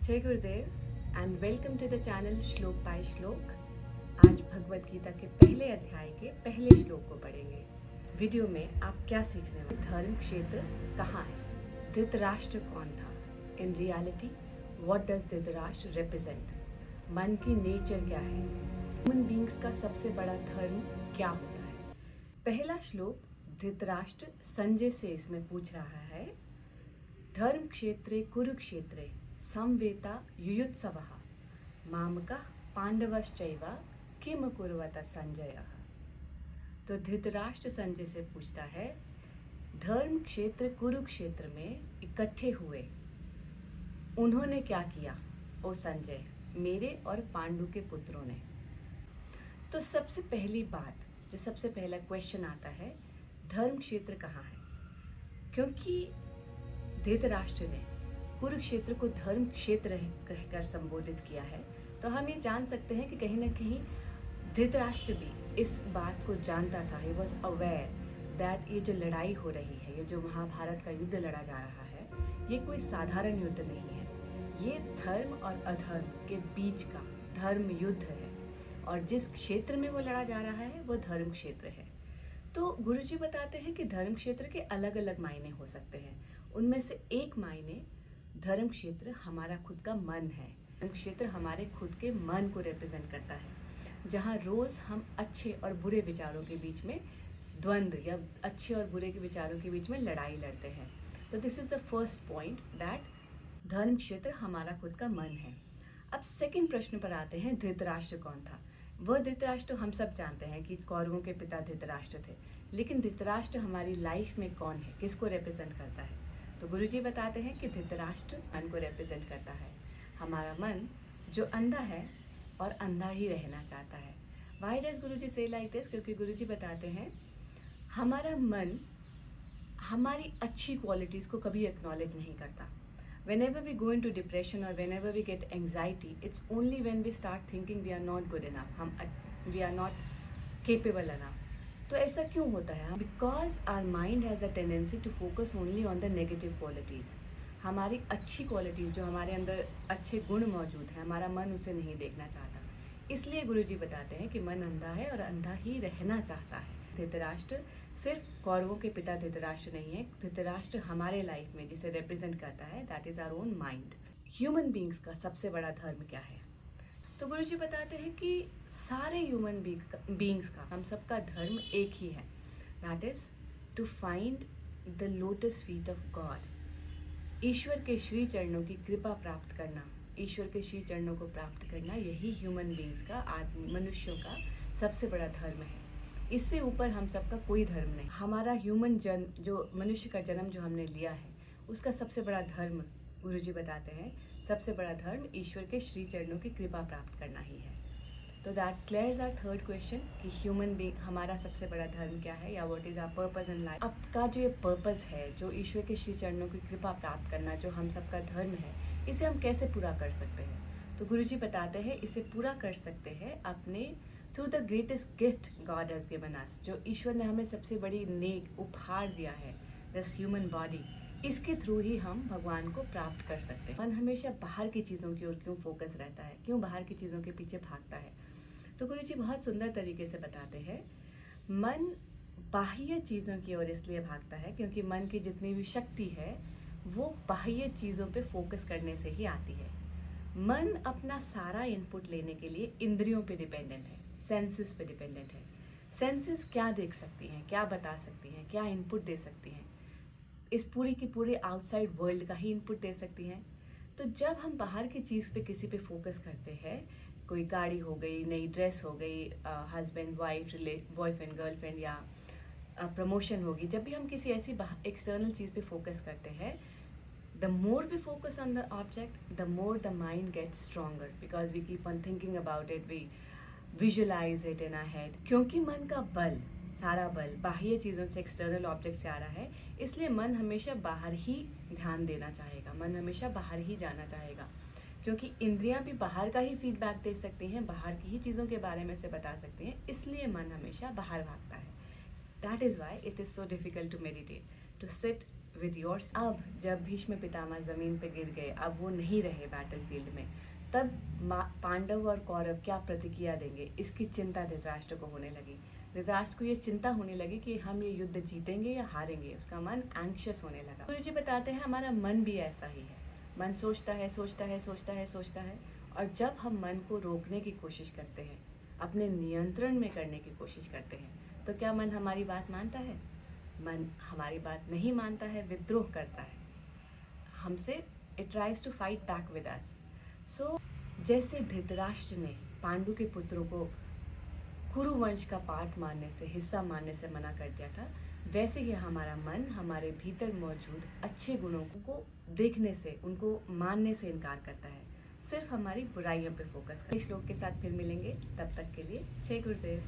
जय गुरुदेव and welcome to the channel Shlok by Shlok. आज भगवत गीता के पहले अध्याय के पहले श्लोक को पढ़ेंगे। वीडियो में आप क्या सीखने वाले? धर्म क्षेत्र कहाँ है? धृतराष्ट्र कौन था? In reality what does Dhritarashtra represent? मन की नेचर क्या है? ह्यूमन बींग्स का सबसे बड़ा धर्म क्या होता है? पहला श्लोक धृतराष्ट्र संजय से इसमें पूछ रहा है, धर्म क्षेत्रे कुरुक्षेत्रे संवेता युयुत्सवः मामकः पांडवश्चैव किम कुर्वत संजय। तो धृतराष्ट्र संजय से पूछता है, धर्म क्षेत्र कुरुक्षेत्र में इकट्ठे हुए उन्होंने क्या किया? ओ संजय, मेरे और पांडु के पुत्रों ने। तो सबसे पहली बात, जो सबसे पहला क्वेश्चन आता है, धर्म क्षेत्र कहाँ है? क्योंकि धृतराष्ट्र ने कुरुक्षेत्र को धर्म क्षेत्र कहकर संबोधित किया है, तो हम ये जान सकते हैं कि कहीं ना कहीं धृतराष्ट्र भी इस बात को जानता था। ही वॉज अवेयर दैट ये जो लड़ाई हो रही है, ये जो महाभारत का युद्ध लड़ा जा रहा है, ये कोई साधारण युद्ध नहीं है। ये धर्म और अधर्म के बीच का धर्म युद्ध है, और जिस क्षेत्र में वो लड़ा जा रहा है वो धर्म क्षेत्र है। तो गुरुजी बताते हैं कि धर्म क्षेत्र के अलग अलग मायने हो सकते हैं। उनमें से एक मायने, धर्म क्षेत्र हमारा खुद का मन है। धर्म क्षेत्र हमारे खुद के मन को रिप्रेजेंट करता है, जहाँ रोज़ हम अच्छे और बुरे विचारों के बीच में द्वंद्व या अच्छे और बुरे के विचारों के बीच में लड़ाई लड़ते हैं। तो this is the first point, that धर्म क्षेत्र हमारा खुद का मन है। अब सेकंड प्रश्न पर आते हैं, धृतराष्ट्र कौन था? वह धृतराष्ट्र हम सब जानते हैं कि कौरवों के पिता धृतराष्ट्र थे, लेकिन धृतराष्ट्र हमारी लाइफ में कौन है, किसको रिप्रेजेंट करता है? तो गुरुजी बताते हैं कि धृतराष्ट्र मन को रिप्रेजेंट करता है। हमारा मन जो अंधा है और अंधा ही रहना चाहता है। वाई डज गुरुजी से लाइक दिस? क्योंकि गुरुजी बताते हैं हमारा मन हमारी अच्छी क्वालिटीज़ को कभी एक्नॉलेज नहीं करता। Whenever we go into depression or whenever we get anxiety, it's only when we start thinking we are not good enough, we are not capable enough. तो ऐसा क्यों होता है? Because our mind has a tendency to focus only on the negative qualities. हमारी अच्छी qualities, जो हमारे अंदर अच्छे गुण मौजूद हैं, हमारा मन उसे नहीं देखना चाहता। इसलिए गुरुजी बताते हैं कि मन अंधा है और अंधा ही रहना चाहता है। धृतराष्ट्र सिर्फ कौरवों के पिता धृतराष्ट्र नहीं है। धृतराष्ट्र हमारे लाइफ में जिसे रिप्रेजेंट करता है, that is our own mind. Human beings का सबसे बड़ा धर्म क्या है? तो गुरुजी बताते हैं कि सारे ह्यूमन बींग्स का, हम सबका धर्म एक ही है, that is to find the lotus feet of God. ईश्वर के श्री चरणों की कृपा प्राप्त करना, ईश्वर के श्री चरणों को प्राप्त करना, यही ह्यूमन बींग्स का, मनुष्यों का सबसे बड़ा धर्म है। इससे ऊपर हम सबका कोई धर्म नहीं। हमारा ह्यूमन जन्म, जो मनुष्य का जन्म जो हमने लिया है, उसका सबसे बड़ा धर्म गुरुजी बताते हैं, सबसे बड़ा धर्म ईश्वर के श्री चरणों की कृपा प्राप्त करना ही है। तो that clears our third question कि ह्यूमन बीइंग, हमारा सबसे बड़ा धर्म क्या है, या what is our purpose in life. आपका जो ये पर्पस है, जो ईश्वर के श्री चरणों की कृपा प्राप्त करना, जो हम सबका धर्म है, इसे हम कैसे पूरा कर सकते हैं? तो गुरुजी बताते हैं इसे पूरा कर सकते हैं अपने through the greatest gift God has given us, जो ईश्वर ने हमें सबसे बड़ी नेक उपहार दिया है, दिस ह्यूमन बॉडी। इसके थ्रू ही हम भगवान को प्राप्त कर सकते हैं। मन हमेशा बाहर की चीज़ों की ओर क्यों फोकस रहता है, क्यों बाहर की चीज़ों के पीछे भागता है? तो गुरुजी बहुत सुंदर तरीके से बताते हैं, मन बाह्य चीज़ों की ओर इसलिए भागता है क्योंकि मन की जितनी भी शक्ति है वो बाह्य चीज़ों पे फोकस करने से ही आती है। मन अपना सारा इनपुट लेने के लिए इंद्रियों पे डिपेंडेंट है, सेंसेस पे डिपेंडेंट है। सेंसेस क्या देख सकती हैं, क्या बता सकती हैं, क्या इनपुट दे सकती हैं? इस पूरी की पूरी आउटसाइड वर्ल्ड का ही इनपुट दे सकती हैं। तो जब हम बाहर की चीज़ पे किसी पे फोकस करते हैं, कोई गाड़ी हो गई, नई ड्रेस हो गई, हस्बैंड वाइफ बॉयफ्रेंड गर्लफ्रेंड, या प्रमोशन होगी, जब भी हम किसी ऐसी एक्सटर्नल चीज़ पे फोकस करते हैं, the more we focus on the object, the more the mind gets stronger, because we keep on thinking about it, we visualize it in our head. क्योंकि मन का बल, सारा बल बाह्य चीज़ों से, एक्सटर्नल ऑब्जेक्ट से आ रहा है, इसलिए मन हमेशा बाहर ही ध्यान देना चाहेगा, मन हमेशा बाहर ही जाना चाहेगा। क्योंकि इंद्रियां भी बाहर का ही फीडबैक दे सकती हैं, बाहर की ही चीज़ों के बारे में से बता सकती हैं, इसलिए मन हमेशा बाहर भागता है। That is why it is so difficult to meditate, to sit with yours. अब जब भीष्म पितामह जमीन पे गिर गए, अब वो नहीं रहे बैटलफील्ड में, तब पांडव और कौरव क्या प्रतिक्रिया देंगे, इसकी चिंता धृतराष्ट्र को होने लगी। धृतराष्ट्र को ये चिंता होने लगी कि हम ये युद्ध जीतेंगे या हारेंगे। उसका मन एंग्शियस होने लगा। गुरु जी बताते हैं हमारा मन भी ऐसा ही है। मन सोचता है, सोचता है, सोचता है, सोचता है, और जब हम मन को रोकने की कोशिश करते हैं, अपने नियंत्रण में करने की कोशिश करते हैं, तो क्या मन हमारी बात मानता है? मन हमारी बात नहीं मानता है, विद्रोह करता है हमसे। It tries to fight back with us. So जैसे धृतराष्ट्र ने पांडु के पुत्रों को कुरु वंश का पार्ट मानने से, हिस्सा मानने से मना कर दिया था, वैसे ही हमारा मन हमारे भीतर मौजूद अच्छे गुणों को देखने से, उनको मानने से इनकार करता है। सिर्फ हमारी बुराइयों पे फोकस कर। श्लोक के साथ फिर मिलेंगे, तब तक के लिए जय गुरुदेव।